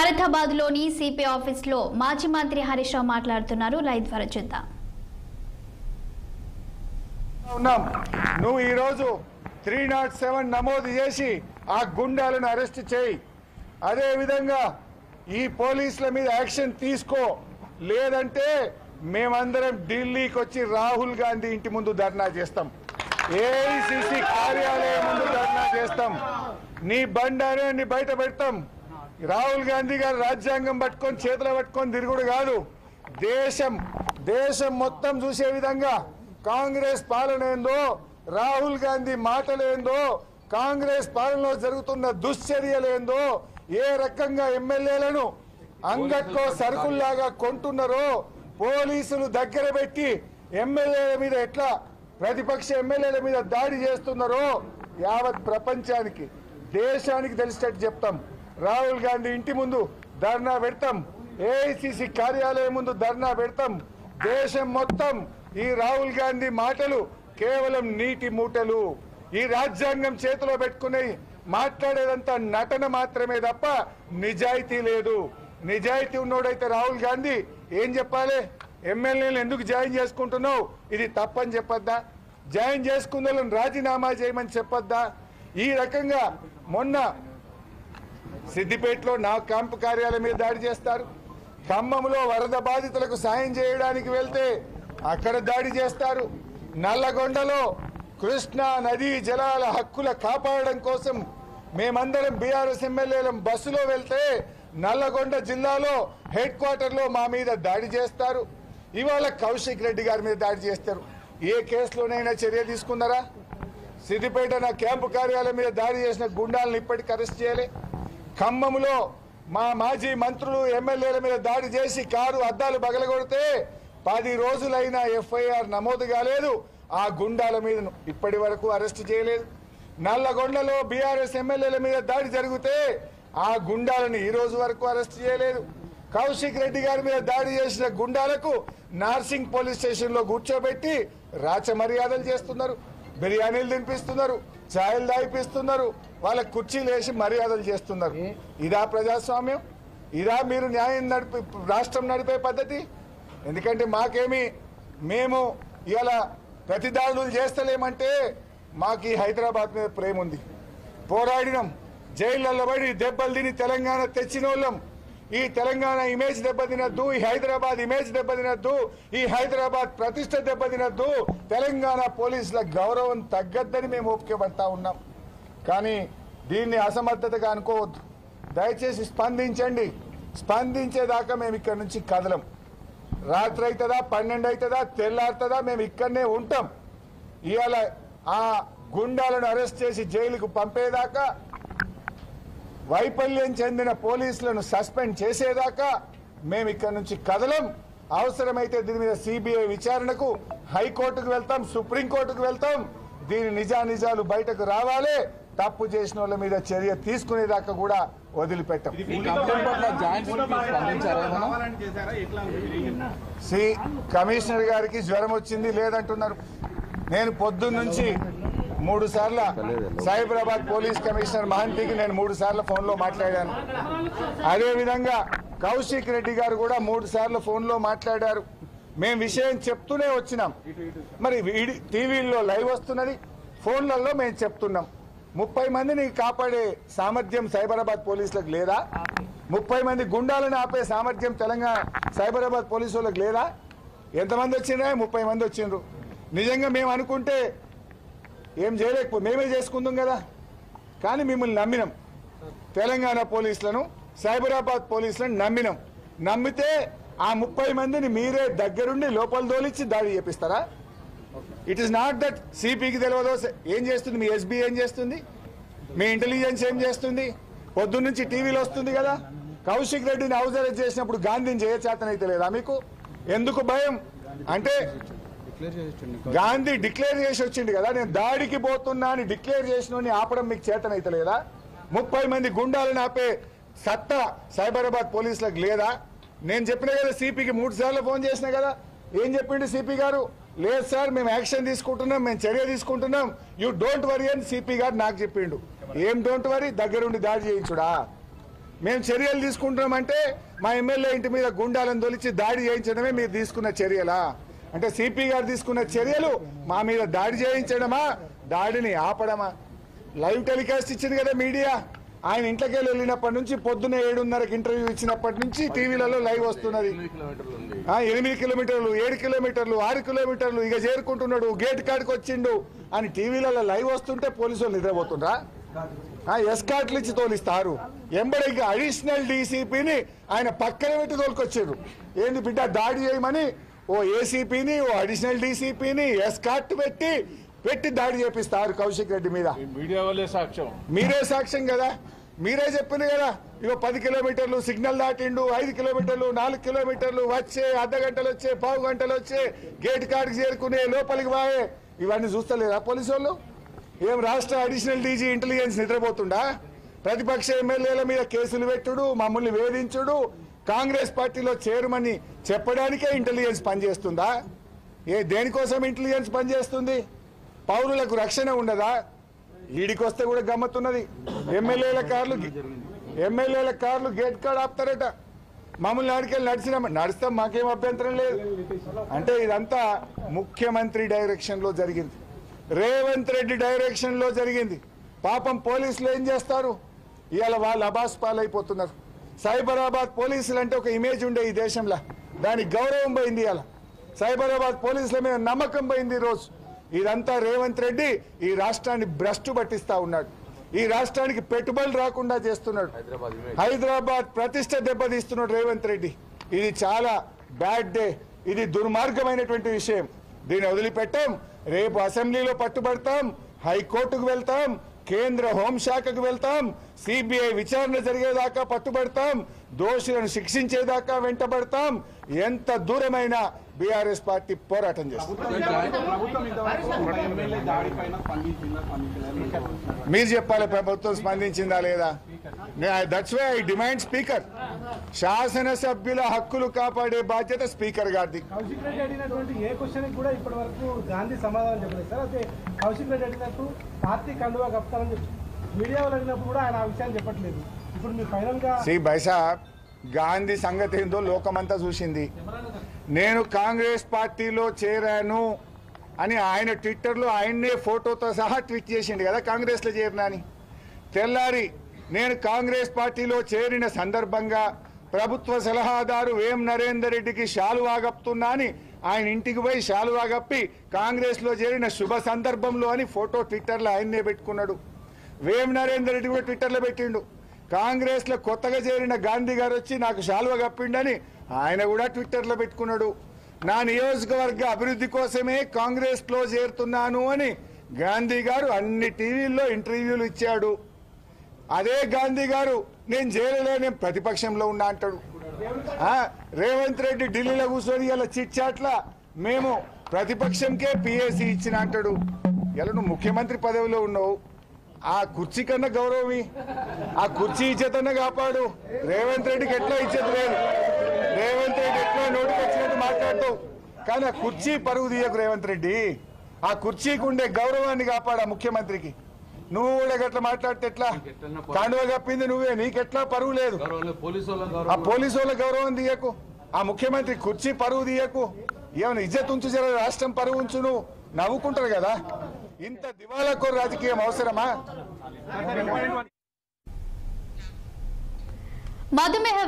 ఖైరతాబాద్లోని CP ఆఫీస్లో మాజీ మంత్రి హరీష్ రావు మాట్లాడుతున్నారు. లైవ్ ద్వారా చూద్దాం. నువ్వు ఈ రోజు 307 నమోదు చేసి ఆ గుండాలను అరెస్ట్ చేయి. అదే విధంగా ఈ పోలీసుల మీద యాక్షన్ తీసుకో, లేదంటే మేమందరం ఢిల్లీకి వచ్చి రాహుల్ గాంధీ ఇంటి ముందు ధర్నా చేస్తాం, ఏఐసిసి కార్యాలయం ముందు ధర్నా చేస్తాం, నీ బండారాన్ని బయట పెడతాం. రాహుల్ గాంధీ గారు రాజ్యాంగం పట్టుకొని చేతులు పట్టుకొని తిరుగుడు కాదు, దేశం మొత్తం చూసే విధంగా కాంగ్రెస్ పాలన ఏందో, రాహుల్ గాంధీ మాటలేందో, కాంగ్రెస్ పాలనలో జరుగుతున్న దుశ్చర్యలేందో, ఏ రకంగా ఎమ్మెల్యేలను అంగట్లో సరుకుల్లాగా కొంటున్నారో, పోలీసులు దగ్గర పెట్టి ఎమ్మెల్యేల మీద ఎట్లా ప్రతిపక్ష ఎమ్మెల్యేల మీద దాడి చేస్తున్నారో యావత్ ప్రపంచానికి దేశానికి తెలిసేటట్టు చెప్తాం. రాహుల్ గాంధీ ఇంటి ముందు ధర్నా పెడతాం, ఏఐసిసి కార్యాలయం ముందు ధర్నా పెడతాం. దేశం మొత్తం ఈ రాహుల్ గాంధీ మాటలు కేవలం నీటి మూటలు, ఈ రాజ్యాంగం చేతిలో పెట్టుకుని మాట్లాడేదంతా నటన మాత్రమే తప్ప నిజాయితీ లేదు. నిజాయితీ ఉన్నోడైతే రాహుల్ గాంధీ ఏం చెప్పాలి? ఎమ్మెల్యేలు ఎందుకు జాయిన్ చేసుకుంటున్నావు, ఇది తప్పని చెప్పొద్దా? జాయిన్ చేసుకున్న వాళ్ళని రాజీనామా చేయమని చెప్పొద్దా? ఈ రకంగా మొన్న సిద్దిపేటలో నా క్యాంపు కార్యాలయం మీద దాడి చేస్తారు, ఖమ్మంలో వరద బాధితులకు సాయం చేయడానికి వెళ్తే అక్కడ దాడి చేస్తారు, నల్లగొండలో కృష్ణా నదీ జలాల హక్కుల కాపాడడం కోసం మేమందరం బీఆర్ఎస్ ఎమ్మెల్యేలం బస్సులో వెళ్తే నల్లగొండ జిల్లాలో హెడ్ క్వార్టర్లో మా మీద దాడి చేస్తారు. ఇవాళ కౌశిక్ రెడ్డి గారి మీద దాడి చేస్తారు. ఏ కేసులోనైనా చర్య తీసుకున్నారా? సిద్దిపేట నా క్యాంపు కార్యాలయం మీద దాడి చేసిన గుండాలను ఇప్పటికి అరెస్ట్ చేయాలి. ఖమ్మంలో మా మాజీ మంత్రులు ఎమ్మెల్యేల మీద దాడి చేసి కారు అద్దాలు పగలగొడితే 10 రోజులైనా ఎఫ్ఐఆర్ నమోదు కాలేదు. ఆ గుండాల మీద ఇప్పటి వరకు అరెస్ట్ చేయలేదు. నల్లగొండలో బీఆర్ఎస్ ఎమ్మెల్యేల మీద దాడి జరిగితే ఆ గుండాలను ఈ రోజు వరకు అరెస్ట్ చేయలేదు. కౌశిక్ రెడ్డి గారి మీద దాడి చేసిన గుండాలకు నార్సింగ్ పోలీస్ స్టేషన్ లో కూర్చోబెట్టి రాచ మర్యాదలు చేస్తున్నారు, బిర్యానీలు తినిపిస్తున్నారు, ఛాయలు దాయిపిస్తున్నారు, వాళ్ళ కుర్చీలు వేసి మర్యాదలు చేస్తున్నారు. ఇదా ప్రజాస్వామ్యం? ఇదా మీరు న్యాయం రాష్ట్రం నడిపే పద్ధతి? ఎందుకంటే మేము ఇలా ప్రతిదాడులు చేస్తలేమంటే మాకు ఈ హైదరాబాద్ మీద ప్రేమ ఉంది. పోరాడినాం, జైళ్లలో పడి దెబ్బలు తిని తెలంగాణ తెచ్చిన వాళ్ళం. ఈ తెలంగాణ ఇమేజ్ దెబ్బతినద్దు, ఈ హైదరాబాద్ ఇమేజ్ దెబ్బతినద్దు, ఈ హైదరాబాద్ ప్రతిష్ట దెబ్బతినద్దు, తెలంగాణ పోలీసుల గౌరవం తగ్గద్దని మేము ఓపిక పడతా ఉన్నాం. కానీ దీన్ని అసమర్థతగా అనుకోవద్దు. దయచేసి స్పందించండి. స్పందించేదాకా మేము ఇక్కడి నుంచి కదలం. రాత్రి అవుతుందా, 12 అవుతుందా, తెల్లారుతుందా, మేము ఇక్కడనే ఉంటాం. ఇవాళ ఆ గుండాలను అరెస్ట్ చేసి జైలుకు పంపేదాకా, వైఫల్యం చెందిన పోలీసులను సస్పెండ్ చేసేదాకా మేము ఇక్కడ నుంచి కదలం. అవసరమైతే దీని మీద సిబిఐ విచారణకు హైకోర్టుకు వెళ్తాం, సుప్రీంకోర్టుకు వెళ్తాం. దీని నిజానిజాలు బయటకు రావాలి. తప్పు చేసిన వాళ్ళ మీద చర్య తీసుకునేదాకా కూడా వదిలిపెట్టాం. కమిషనర్ గారికి జ్వరం వచ్చింది లేదంటున్నారు. నేను పొద్దున్న నుంచి 3 సార్లు సైబరాబాద్ పోలీస్ కమిషనర్ మహంతికి నేను 3 సార్లు ఫోన్లో మాట్లాడాను. అదేవిధంగా కౌశిక్ రెడ్డి గారు కూడా 3 సార్లు ఫోన్లో మాట్లాడారు. మేము విషయం చెప్తూనే వచ్చినాం. మరి టీవీల్లో లైవ్ వస్తున్నది, ఫోన్లలో మేము చెప్తున్నాం. 30 మందిని కాపాడే సామర్థ్యం సైబరాబాద్ పోలీసులకు లేదా? 30 మంది గుండాలను ఆపే సామర్థ్యం తెలంగాణ సైబరాబాద్ పోలీసు వాళ్ళకి లేదా? ఎంతమంది వచ్చిండ్రా? 30 మంది వచ్చిండ్రు. నిజంగా మేము అనుకుంటే ఏం చేయలేకపోతే మేమే చేసుకుందాం కదా. కానీ మిమ్మల్ని నమ్మినాం, తెలంగాణ పోలీసులను, సైబరాబాద్ పోలీసులను నమ్మినాం. నమ్మితే ఆ 30 మందిని మీరే దగ్గరుండి లోపల దోలిచ్చి దాడి చేపిస్తారా? ఇట్ ఈస్ నాట్ దట్ సిపికి తెలియదు ఏం చేస్తుంది, మీ ఎస్బీ ఏం చేస్తుంది, మీ ఇంటెలిజెన్స్ ఏం చేస్తుంది. పొద్దున్న నుంచి టీవీలో వస్తుంది కదా. కౌశిక్ రెడ్డిని హౌస్ అరెస్ట్ చేసినప్పుడు గాంధీని చేయచేతనైతే లేదా మీకు? ఎందుకు భయం అంటే గాంధీ డిక్లేర్ చేసి వచ్చింది కదా, నేను దాడికి పోతున్నా అని డిక్లేర్ చేసిన ఆపడం మీకు చేతనైతే లేదా? 30 మంది గుండాలను ఆపే సత్తా సైబరాబాద్ పోలీసులకు లేదా? నేను చెప్పిన కదా, సిపికి 3 సార్లు ఫోన్ చేసిన కదా. ఏం చెప్పిండు సిపి గారు? లేదు సార్, మేము యాక్షన్ తీసుకుంటున్నాం, మేము చర్య తీసుకుంటున్నాం, యూ డోంట్ వరీ అని సిపి గారు నాకు చెప్పిండు. ఏం డోంట్ వరీ? దగ్గరుండి దాడి చేయించుడా? మేము చర్యలు తీసుకుంటున్నామంటే మా ఎమ్మెల్యే ఇంటి మీద గుండాలను తొలిచి దాడి చేయించడమే మీరు తీసుకున్న చర్యలా? అంటే సిపి గారు తీసుకున్న చర్యలు మా మీద దాడి చేయించడమా, దాడిని ఆపడమా? లైవ్ టెలికాస్ట్ ఇచ్చింది కదా మీడియా. ఆయన ఇంట్లోకి వెళ్ళినప్పటి నుంచి పొద్దున్న 7:30కి ఇంటర్వ్యూ ఇచ్చినప్పటి నుంచి టీవీలలో లైవ్ వస్తున్నది. 8 కిలోమీటర్లు, 7 కిలోమీటర్లు, 6 కిలోమీటర్లు ఇక చేరుకుంటున్నాడు, గేట్ కాడికి వచ్చిండు అని టీవీలలో లైవ్ వస్తుంటే పోలీసు వాళ్ళు నిద్రపోతుండ్రా? ఎస్కాట్లు ఇచ్చి తోలిస్తారు. ఎంబడికి అడిషనల్ డీసీపీని ఆయన పక్కన పెట్టి తోలుకొచ్చారు. ఏంది బిడ్డ దాడి చేయమని ఓ ఏసీపీని, ఓ అడిషనల్ డీసీపీని ఎస్కాట్ పెట్టి దాడి చేపిస్తారు కౌశిక్ రెడ్డి మీద. మీడియా వాళ్ళే సాక్ష్యం, మీరే సాక్ష్యం కదా. మీరే చెప్పింది కదా, ఇగో 10 కిలోమీటర్లు సిగ్నల్ దాటిండు, 5 కిలోమీటర్లు, 4 కిలోమీటర్లు వచ్చే, అర్ధ గంటలు వచ్చే, పావు గంటలు వచ్చే, గేట్ కాడికి చేరుకునే, లోపలికి పోయే, ఇవన్నీ చూస్తలేరా పోలీసు వాళ్ళు? ఏం రాష్ట్ర అడిషనల్ డీజీ ఇంటెలిజెన్స్ నిద్రపోతుండా? ప్రతిపక్ష ఎమ్మెల్యేల మీద కేసులు పెట్టుడు, మమ్మల్ని వేధించుడు, కాంగ్రెస్ పార్టీలో చేరమని చెప్పడానికే ఇంటెలిజెన్స్ పనిచేస్తుందా? దేనికోసం ఇంటెలిజెన్స్ పనిచేస్తుంది? పౌరులకు రక్షణ ఉండదా? ఈడికి వస్తే కూడా గమ్మత్తున్నది. ఎమ్మెల్యేల కార్లు గేట్ కాడ ఆపుతారట. మమ్మల్ని ఆడికెళ్ళి నడుస్తాం, మాకేం అభ్యంతరం లేదు. అంటే ఇదంతా ముఖ్యమంత్రి డైరెక్షన్ లో జరిగింది, రేవంత్ రెడ్డి డైరెక్షన్ లో జరిగింది. పాపం పోలీసులు ఏం చేస్తారు? ఇవాళ వాళ్ళు అబాస్ పాలైపోతున్నారు. సైబరాబాద్ పోలీసులు అంటే ఒక ఇమేజ్ ఉండే ఈ దేశంలో, దానికి గౌరవం పోయింది. ఇవాళ సైబరాబాద్ పోలీసుల మీద నమ్మకం పోయింది. ఈరోజు ఇదంతా రేవంత్ రెడ్డి ఈ రాష్ట్రాన్ని భ్రష్టు పట్టిస్తా ఉన్నాడు. ఈ రాష్ట్రానికి పెట్టుబడులు రాకుండా చేస్తున్నాడు. హైదరాబాద్ ప్రతిష్ట దెబ్బతీస్తున్నాడు రేవంత్ రెడ్డి. ఇది చాలా బ్యాడ్ డే, ఇది దుర్మార్గమైనటువంటి విషయం. దీన్ని వదిలిపెట్టాం. రేపు అసెంబ్లీలో పట్టుబడతాం, హైకోర్టుకు వెళ్తాం, కేంద్ర హోంశాఖకు వెళ్తాం, సిబిఐ విచారణ జరిగేదాకా పట్టుబడతాం, దోషులను శిక్షించేదాకా వెంటబడతాం. ఎంత దూరమైనా బీఆర్ఎస్ పార్టీ పోరాటం చేస్తుంది. మీరు చెప్పాలి ప్రభుత్వం స్పందించిందా లేదా? That's why I demand speaker. శాసనసభ్యుల హక్కులు కాపాడే బాధ్యత స్పీకర్ గారిది. కౌశిక్ రెడ్డి అడిగినటువంటి ఏ క్వశ్చన్ కూడా ఇప్పటి వరకు గాంధీ సమాధానం చెప్పలేదు సార్. అయితే కౌశిక్ రెడ్డి అడిగినట్టు పార్టీ కండువా కప్తారని చెప్పి మీడియా వాళ్ళు అడిగినప్పుడు కూడా ఆయన ఆ విషయాన్ని చెప్పట్లేదు. ఇప్పుడు మీరు ఫైనల్ గా బైసాబ్ గాంధీ సంగతి ఏందో లోకమంతా చూసింది. నేను కాంగ్రెస్ పార్టీలో చేరాను అని ఆయన ట్విట్టర్లో ఆయన్నే ఫోటోతో సహా ట్వీట్ చేసిండు కదా కాంగ్రెస్ లో చేరినా అని. తెల్లారి నేను కాంగ్రెస్ పార్టీలో చేరిన సందర్భంగా ప్రభుత్వ సలహాదారు వేం నరేందర్ రెడ్డికి శాలువా కప్పుతున్నా అని ఆయన ఇంటికి పోయి శాలువా కప్పి కాంగ్రెస్ లో చేరిన శుభ సందర్భంలో అని ఫోటో ట్విట్టర్లో ఆయన్నే పెట్టుకున్నాడు. వేం నరేందర్ రెడ్డి కూడా ట్విట్టర్లో పెట్టిండు. కాంగ్రెస్ లో కొత్తగా చేరిన గాంధీ గారు వచ్చి నాకు శాలువా కప్పిండని ఆయన కూడా ట్విట్టర్లో పెట్టుకున్నాడు. నా నియోజకవర్గ అభివృద్ధి కోసమే కాంగ్రెస్ లో చేరుతున్నాను అని గాంధీ గారు అన్ని టీవీల్లో ఇంటర్వ్యూలు ఇచ్చాడు. అదే గాంధీ గారు నేను చేరలేని ప్రతిపక్షంలో ఉన్నా అంటాడు. రేవంత్ రెడ్డి ఢిల్లీలో కూర్చొని ఇలా చిట్ చాట్ల మేము ప్రతిపక్షంకే పిఏసీ ఇచ్చిన అంటాడు. ఇలా నువ్వు ముఖ్యమంత్రి పదవిలో ఉన్నావు, ఆ కుర్చీ కన్నా గౌరవమి, ఆ కుర్చీ ఇచ్చేతన్నా కాపాడు. రేవంత్ రెడ్డికి ఎట్లా ఇచ్చేది లేదు. రేవంత్ రెడ్డి ఎట్లా నోటికి వచ్చినట్టు మాట్లాడతావు, కానీ ఆ కుర్చీ పరువు తీయకు రేవంత్ రెడ్డి. ఆ కుర్చీకి ఉండే గౌరవాన్ని కాపాడు ఆ ముఖ్యమంత్రికి. నువ్వు కూడా గట్లా మాట్లాడితే ఎట్లా? కాండువ కప్పింది నువ్వే, నీకెట్లా పరువు లేదు. ఆ పోలీసు వాళ్ళ గౌరవం తీయకు, ఆ ముఖ్యమంత్రి కుర్చీ పరువు తీయకు. ఏమైనా ఇజ్జత్ ఉంచు, జర రాష్ట్రం పరువు ఉంచు. నువ్వు నవ్వుకుంటారు కదా. ఇంత దివాళాకోరు రాజకీయం అవసరమా? మధుమేహ